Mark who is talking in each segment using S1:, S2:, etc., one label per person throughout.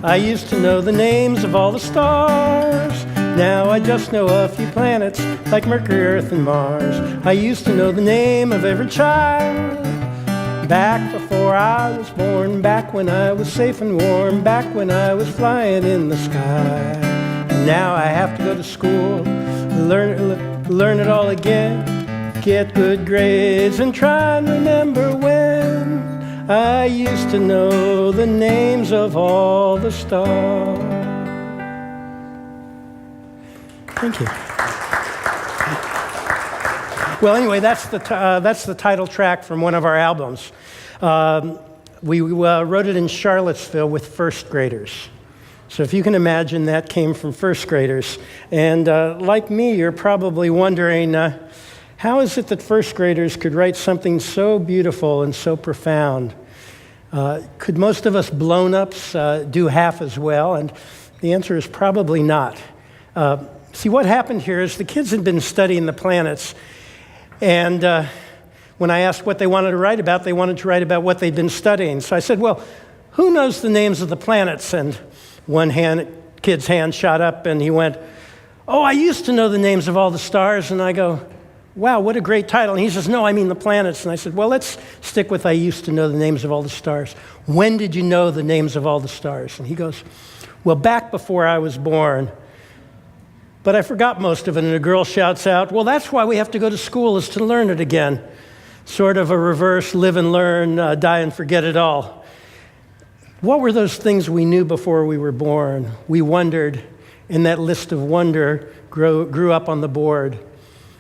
S1: I used to know the names of all the stars. Now I just know a few planets like Mercury, Earth, and Mars. I used to know the name of every child. Back before I was born, back when I was safe and warm, back when I was flying in the sky. And now I have to go to school, learn it all again, get good grades and try and remember when I used to know the names of all the stars. Thank you. Well, anyway, that's the title track from one of our albums. We wrote it in Charlottesville with first graders. So if you can imagine, that came from first graders. And like me, you're probably wondering, how is it that first graders could write something so beautiful and so profound? Could most of us blown-ups do half as well? And the answer is probably not. See, what happened here is the kids had been studying the planets, and when I asked what they wanted to write about, they wanted to write about what they'd been studying. So I said, well, who knows the names of the planets? And one kid's hand shot up, and he went, oh, I used to know the names of all the stars. And I go, wow, what a great title. And he says, no, I mean the planets. And I said, well, let's stick with I used to know the names of all the stars. When did you know the names of all the stars? And he goes, well, back before I was born. But I forgot most of it, and a girl shouts out, well, that's why we have to go to school, is to learn it again. Sort of a reverse live and learn, die and forget it all. What were those things we knew before we were born? We wondered, and that list of wonder grew up on the board.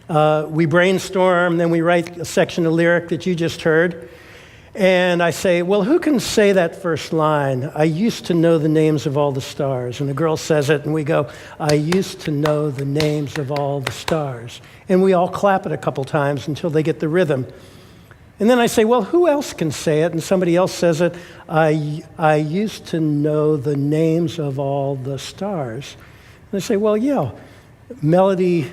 S1: We brainstorm, then we write a section of lyric that you just heard. And I say, well, who can say that first line? I used to know the names of all the stars. And the girl says it, and we go, I used to know the names of all the stars. And we all clap it a couple times until they get the rhythm. And then I say, well, who else can say it? And somebody else says it, I used to know the names of all the stars. And I say, well, yeah, melody,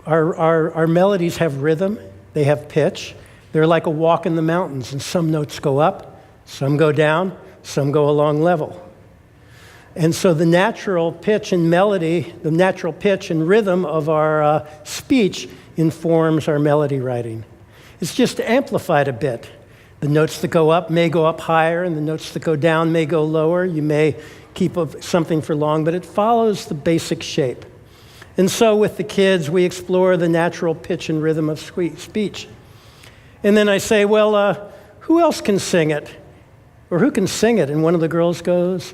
S1: our melodies have rhythm, they have pitch. They're like a walk in the mountains, and some notes go up, some go down, some go along level. And so the natural pitch and melody, the natural pitch and rhythm of our speech informs our melody writing. It's just amplified a bit. The notes that go up may go up higher, and the notes that go down may go lower. You may keep something for long, but it follows the basic shape. And so with the kids, we explore the natural pitch and rhythm of speech. And then I say, well, who else can sing it? Or who can sing it? And one of the girls goes,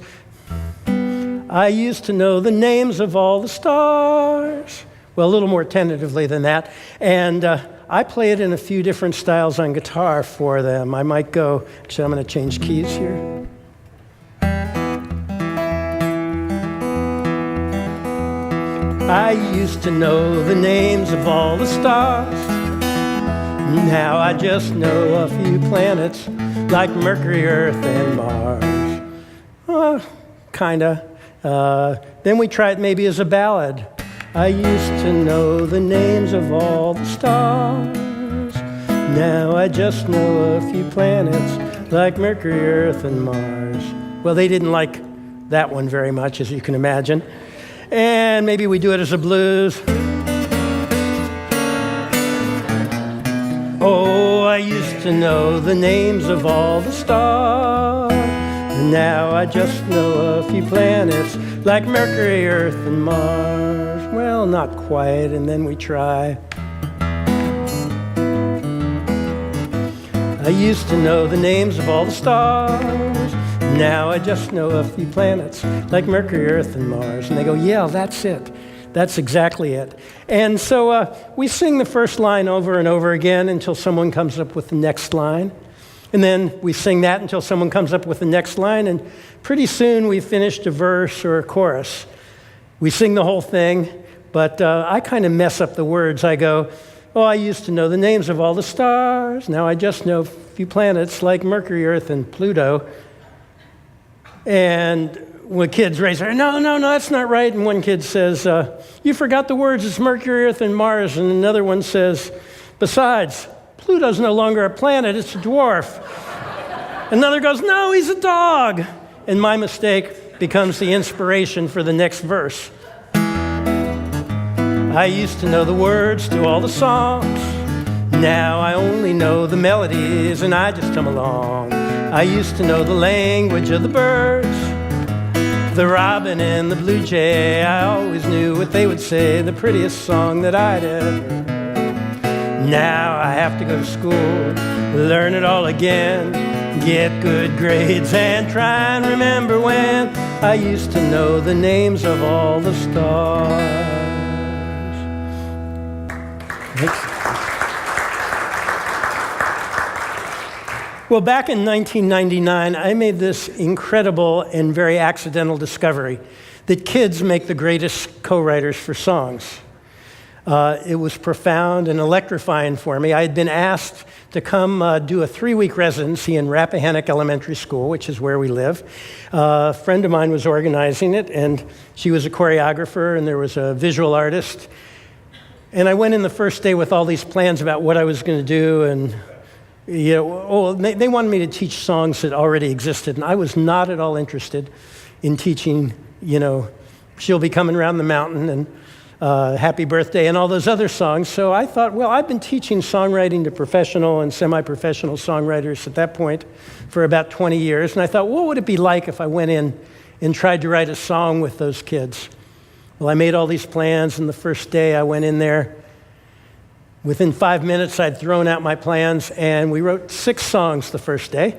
S1: I used to know the names of all the stars. Well, a little more tentatively than that. And I play it in a few different styles on guitar for them. I might go, actually, I'm going to change keys here. I used to know the names of all the stars. Now I just know a few planets like Mercury, Earth, and Mars. Kinda. Then we try it maybe as a ballad. I used to know the names of all the stars. Now I just know a few planets like Mercury, Earth, and Mars. Well, they didn't like that one very much, as you can imagine. And maybe we do it as a blues. Oh, I used to know the names of all the stars. And now I just know a few planets like Mercury, Earth, and Mars. Well, not quite, and then we try. I used to know the names of all the stars. Now I just know a few planets like Mercury, Earth, and Mars. And they go, yeah, that's it. That's exactly it. And so we sing the first line over and over again until someone comes up with the next line. And then we sing that until someone comes up with the next line. And pretty soon we've finished a verse or a chorus. We sing the whole thing, but I kind of mess up the words. I go, oh, I used to know the names of all the stars. Now I just know a few planets like Mercury, Earth, and Pluto. And when kids raise their, no, that's not right. And one kid says, you forgot the words, it's Mercury, Earth, and Mars. And another one says, besides, Pluto's no longer a planet, it's a dwarf. Another goes, no, he's a dog. And my mistake becomes the inspiration for the next verse. I used to know the words to all the songs. Now I only know the melodies and I just hum along. I used to know the language of the birds, the robin and the blue jay. I always knew what they would say, the prettiest song that I'd ever heard. Now I have to go to school, learn it all again, get good grades and try and remember when I used to know the names of all the stars. Thanks. Well, back in 1999, I made this incredible and very accidental discovery that kids make the greatest co-writers for songs. It was profound and electrifying for me. I had been asked to come do a 3-week residency in Rappahannock Elementary School, which is where we live. A friend of mine was organizing it, and she was a choreographer, and there was a visual artist. And I went in the first day with all these plans about what I was going to do, and they wanted me to teach songs that already existed, and I was not at all interested in teaching, She'll Be Coming Around the Mountain and Happy Birthday and all those other songs. So I thought, well, I've been teaching songwriting to professional and semi-professional songwriters at that point for about 20 years, and I thought, what would it be like if I went in and tried to write a song with those kids? Well, I made all these plans, and the first day I went in there. Within 5 minutes, I'd thrown out my plans, and we wrote 6 songs the first day.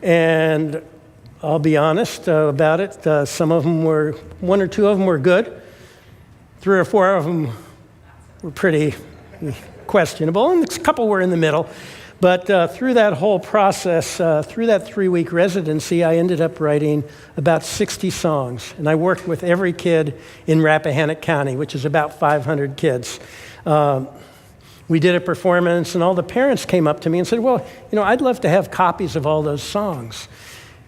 S1: And I'll be honest about it. Some of them were, 1 or 2 of them were good. 3 or 4 of them were pretty questionable, and a couple were in the middle. But through that whole process, through that 3-week residency, I ended up writing about 60 songs. And I worked with every kid in Rappahannock County, which is about 500 kids. We did a performance, and all the parents came up to me and said, well, I'd love to have copies of all those songs.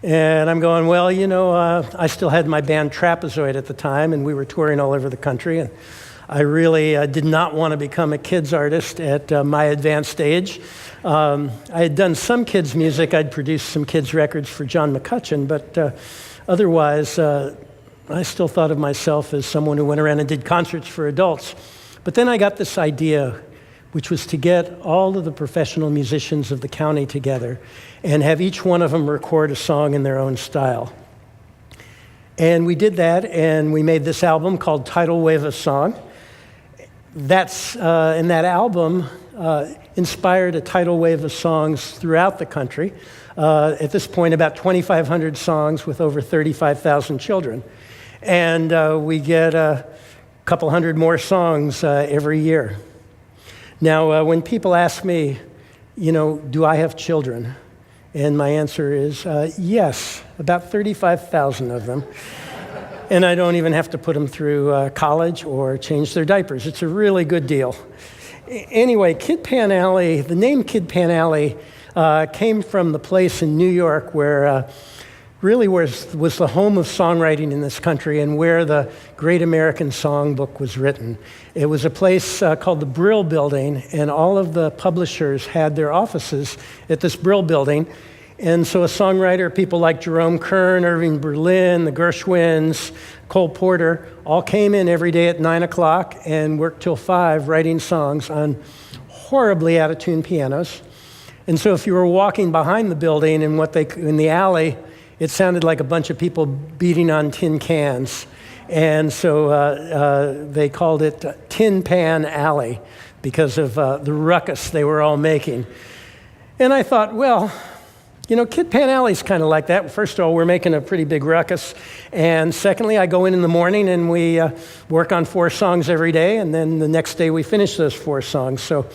S1: And I'm going, well, I still had my band Trapezoid at the time, and we were touring all over the country, and I really did not want to become a kids artist at my advanced age. I had done some kids' music. I'd produced some kids' records for John McCutcheon, but otherwise, I still thought of myself as someone who went around and did concerts for adults. But then I got this idea, which was to get all of the professional musicians of the county together and have each one of them record a song in their own style. And we did that, and we made this album called Tidal Wave of Song. And that album inspired a tidal wave of songs throughout the country. At this point, about 2,500 songs with over 35,000 children. And we get a couple hundred more songs every year. Now, when people ask me, do I have children? And my answer is yes, about 35,000 of them. And I don't even have to put them through college or change their diapers. It's a really good deal. Anyway, Kid Pan Alley, the name Kid Pan Alley came from the place in New York where really was the home of songwriting in this country and where the Great American Songbook was written. It was a place called the Brill Building, and all of the publishers had their offices at this Brill Building. And so a songwriter, people like Jerome Kern, Irving Berlin, the Gershwins, Cole Porter, all came in every day at 9 o'clock and worked till 5 writing songs on horribly out-of-tune pianos. And so if you were walking behind the building in the alley, it sounded like a bunch of people beating on tin cans. And so they called it Tin Pan Alley because of the ruckus they were all making. And I thought, well, Kid Pan Alley's kind of like that. First of all, we're making a pretty big ruckus. And secondly, I go in the morning and we work on 4 songs every day. And then the next day we finish those 4 songs. So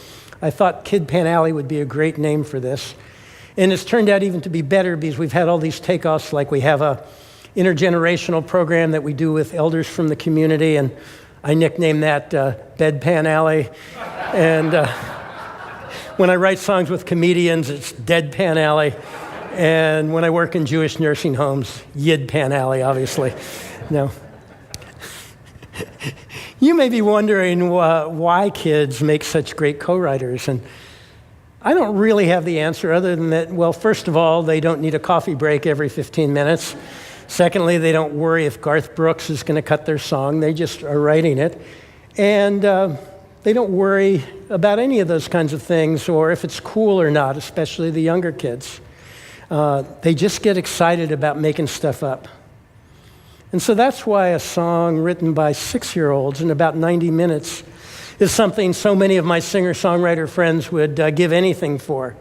S1: I thought Kid Pan Alley would be a great name for this. And it's turned out even to be better because we've had all these takeoffs, like we have a intergenerational program that we do with elders from the community, and I nicknamed that Bedpan Alley. And when I write songs with comedians, it's Deadpan Alley. And when I work in Jewish nursing homes, Yidpan Alley, obviously. No. You may be wondering why kids make such great co-writers, and I don't really have the answer other than that, well, first of all, they don't need a coffee break every 15 minutes. Secondly, they don't worry if Garth Brooks is going to cut their song. They just are writing it. And they don't worry about any of those kinds of things or if it's cool or not, especially the younger kids. They just get excited about making stuff up. And so that's why a song written by 6-year-olds in about 90 minutes is something so many of my singer-songwriter friends would give anything for.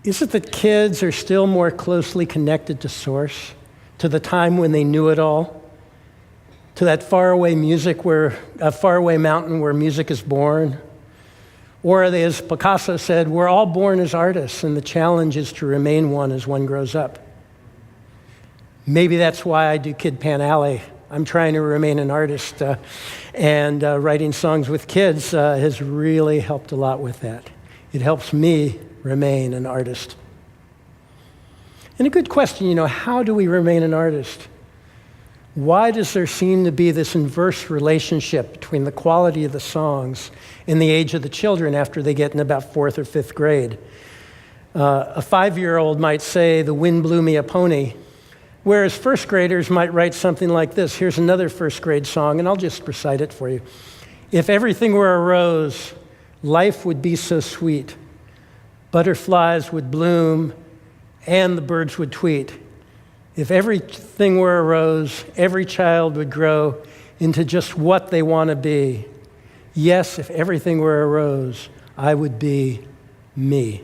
S1: Is it that kids are still more closely connected to source, to the time when they knew it all, to that faraway music where a faraway mountain where music is born? Or are they, as Picasso said, we're all born as artists, and the challenge is to remain one as one grows up? Maybe that's why I do Kid Pan Alley. I'm trying to remain an artist, and writing songs with kids has really helped a lot with that. It helps me remain an artist. And a good question, how do we remain an artist? Why does there seem to be this inverse relationship between the quality of the songs and the age of the children after they get in about 4th or 5th grade? A 5-year-old might say, "The wind blew me a pony," whereas first graders might write something like this. Here's another first grade song, and I'll just recite it for you. "If everything were a rose, life would be so sweet. Butterflies would bloom, and the birds would tweet. If everything were a rose, every child would grow into just what they want to be. Yes, if everything were a rose, I would be me."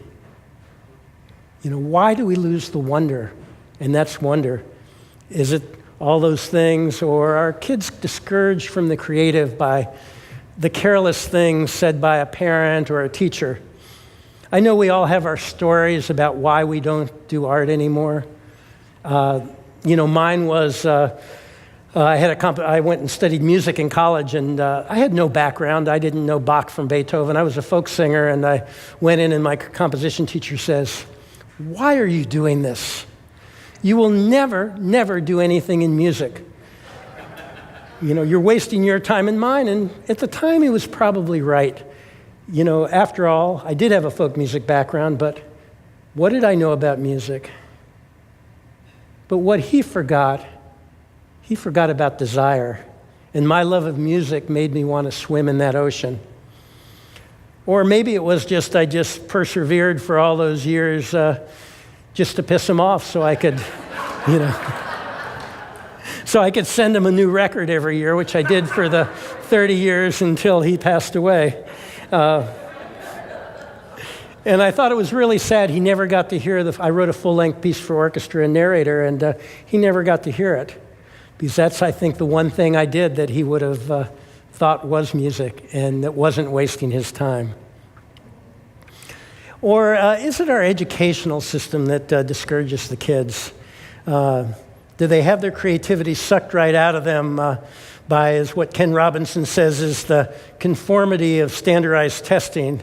S1: Why do we lose the wonder? And that's wonder. Is it all those things, or are kids discouraged from the creative by the careless things said by a parent or a teacher? I know we all have our stories about why we don't do art anymore. Mine was, I went and studied music in college, and I had no background. I didn't know Bach from Beethoven. I was a folk singer, and I went in, and my composition teacher says, "Why are you doing this? You will never, never do anything in music. You're wasting your time and mine." And at the time, he was probably right. After all, I did have a folk music background, but what did I know about music? But what he forgot about desire. And my love of music made me want to swim in that ocean. Or maybe it was I just persevered for all those years just to piss him off so I could, so I could send him a new record every year, which I did for the 30 years until he passed away. And I thought it was really sad he never got to hear I wrote a full-length piece for orchestra and narrator, and he never got to hear it. Because that's, I think, the one thing I did that he would have thought was music and that wasn't wasting his time. Or is it our educational system that discourages the kids? Do they have their creativity sucked right out of them by, as what Ken Robinson says, is the conformity of standardized testing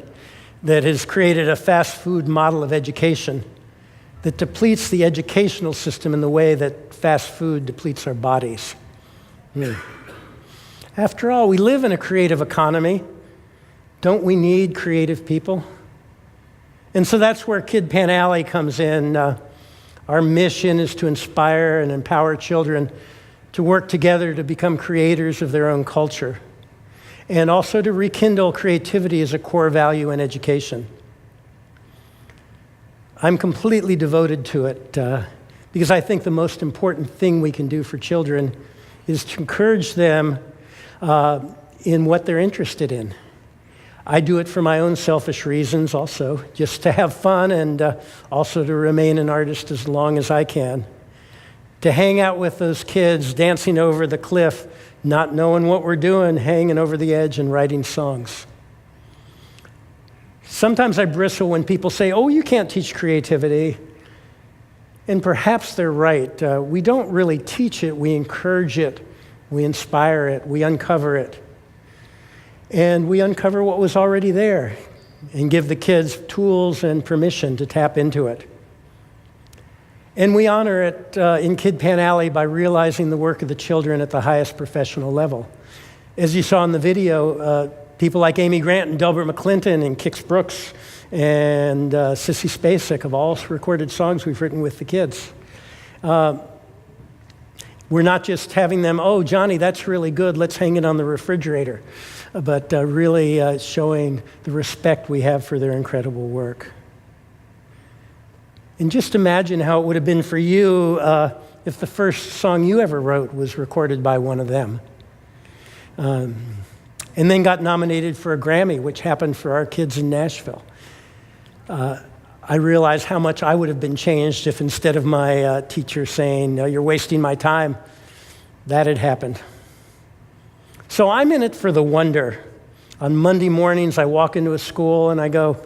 S1: that has created a fast food model of education that depletes the educational system in the way that fast food depletes our bodies? After all, we live in a creative economy. Don't we need creative people? And so that's where Kid Pan Alley comes in. Our mission is to inspire and empower children to work together to become creators of their own culture, and also to rekindle creativity as a core value in education. I'm completely devoted to it because I think the most important thing we can do for children is to encourage them in what they're interested in. I do it for my own selfish reasons also, just to have fun and also to remain an artist as long as I can. To hang out with those kids dancing over the cliff, not knowing what we're doing, hanging over the edge and writing songs. Sometimes I bristle when people say, "Oh, you can't teach creativity." And perhaps they're right. We don't really teach it, we encourage it, we inspire it, we uncover it. And we uncover what was already there and give the kids tools and permission to tap into it. And we honor it in Kid Pan Alley by realizing the work of the children at the highest professional level. As you saw in the video, people like Amy Grant and Delbert McClinton and Kix Brooks and Sissy Spacek of all recorded songs we've written with the kids. We're not just having them, oh, Johnny, that's really good, let's hang it on the refrigerator, but really showing the respect we have for their incredible work. And just imagine how it would have been for you if the first song you ever wrote was recorded by one of them. And then got nominated for a Grammy, which happened for our kids in Nashville. I realized how much I would have been changed if instead of my teacher saying, no, you're wasting my time, that had happened. So I'm in it for the wonder. On Monday mornings, I walk into a school and I go,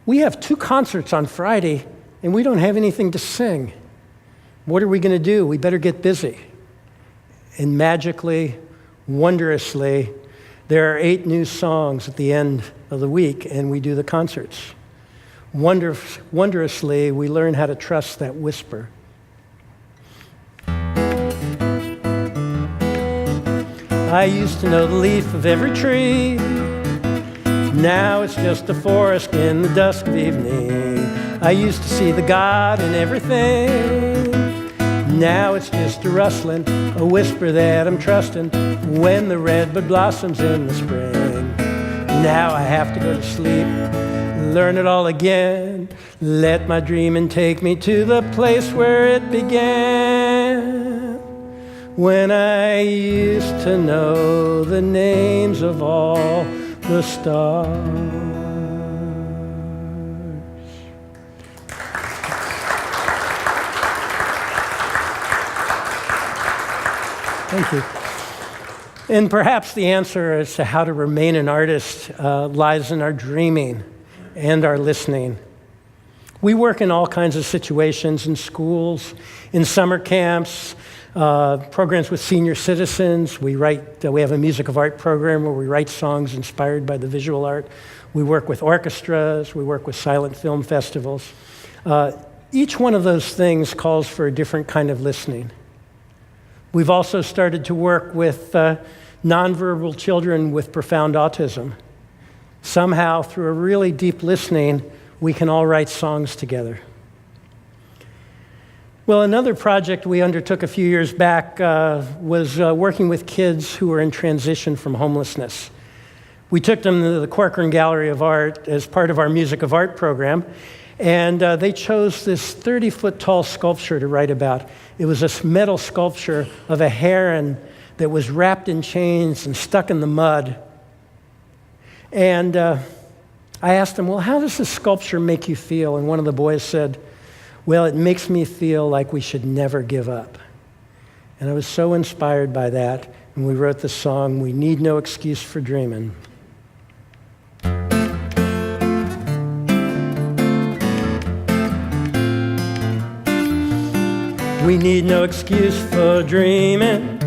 S1: we have 2 concerts on Friday and we don't have anything to sing. What are we going to do? We better get busy. And magically, wondrously, there are 8 new songs at the end of the week, and we do the concerts. Wondrously, we learn how to trust that whisper. I used to know the leaf of every tree. Now it's just a forest in the dusk of evening. I used to see the God in everything. Now it's just a rustling, a whisper that I'm trusting when the redbud blossoms in the spring. Now I have to go to sleep, learn it all again. Let my dreaming take me to the place where it began. When I used to know the names of all the stars. Thank you. And perhaps the answer as to how to remain an artist lies in our dreaming and our listening. We work in all kinds of situations, in schools, in summer camps, programs with senior citizens. We have a music of art program where we write songs inspired by the visual art. We work with orchestras. We work with silent film festivals. Each one of those things calls for a different kind of listening. We've also started to work with nonverbal children with profound autism. Somehow, through a really deep listening, we can all write songs together. Well, another project we undertook a few years back was working with kids who were in transition from homelessness. We took them to the Corcoran Gallery of Art as part of our Music of Art program, and they chose this 30-foot tall sculpture to write about. It was a metal sculpture of a heron that was wrapped in chains and stuck in the mud. And I asked them, well, how does this sculpture make you feel? And one of the boys said, well, it makes me feel like we should never give up. And I was so inspired by that, and we wrote the song, We Need No Excuse for Dreaming. We need no excuse for dreaming.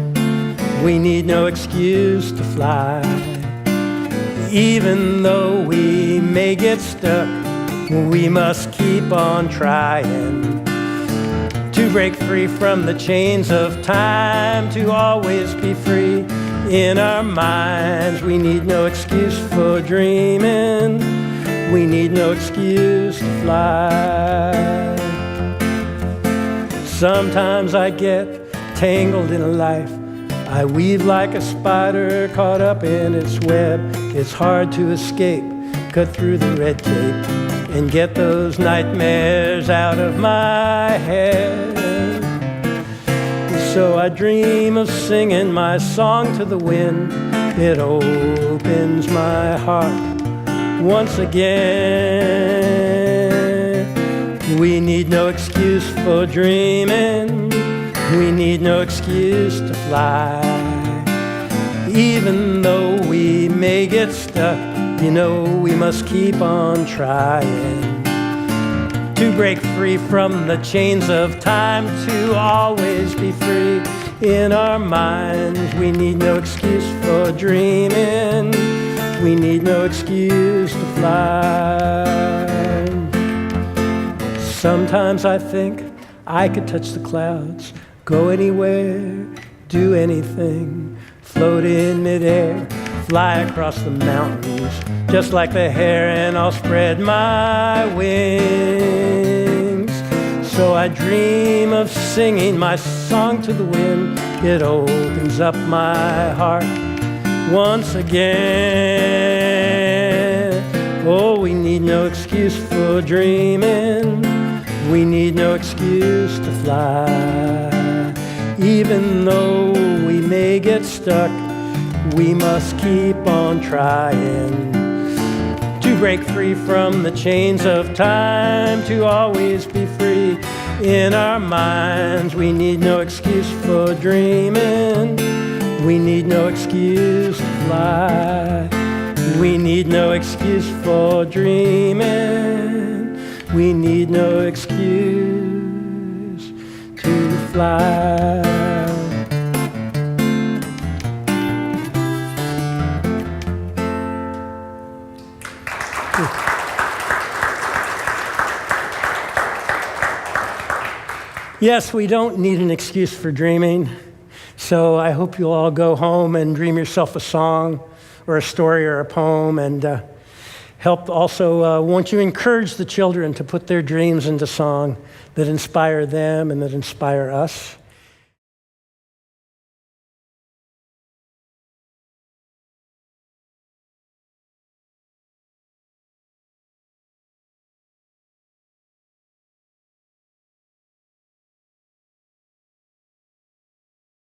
S1: We need no excuse to fly. Even though we may get stuck, we must keep on trying to break free from the chains of time, to always be free in our minds. We need no excuse for dreaming. We need no excuse to fly. Sometimes I get tangled in a life. I weave like a spider caught up in its web. It's hard to escape, cut through the red tape, and get those nightmares out of my head. So I dream of singing my song to the wind. It opens my heart once again. We need no excuse for dreaming. We need no excuse to fly. Even though we may get stuck, you know we must keep on trying to break free from the chains of time, to always be free in our minds. We need no excuse for dreaming. We need no excuse to fly. Sometimes I think I could touch the clouds, go anywhere, do anything, float in midair, fly across the mountains, just like the heron, I'll spread my wings. So I dream of singing my song to the wind. It opens up my heart once again. Oh, we need no excuse for dreaming. We need no excuse to fly. Even though we may get stuck, we must keep on trying to break free from the chains of time, to always be free in our minds. We need no excuse for dreaming. We need no excuse to fly. We need no excuse for dreaming. We need no excuse to fly. Yes, we don't need an excuse for dreaming. So I hope you'll all go home and dream yourself a song or a story or a poem, and help also, won't you encourage the children to put their dreams into song that inspire them and that inspire us?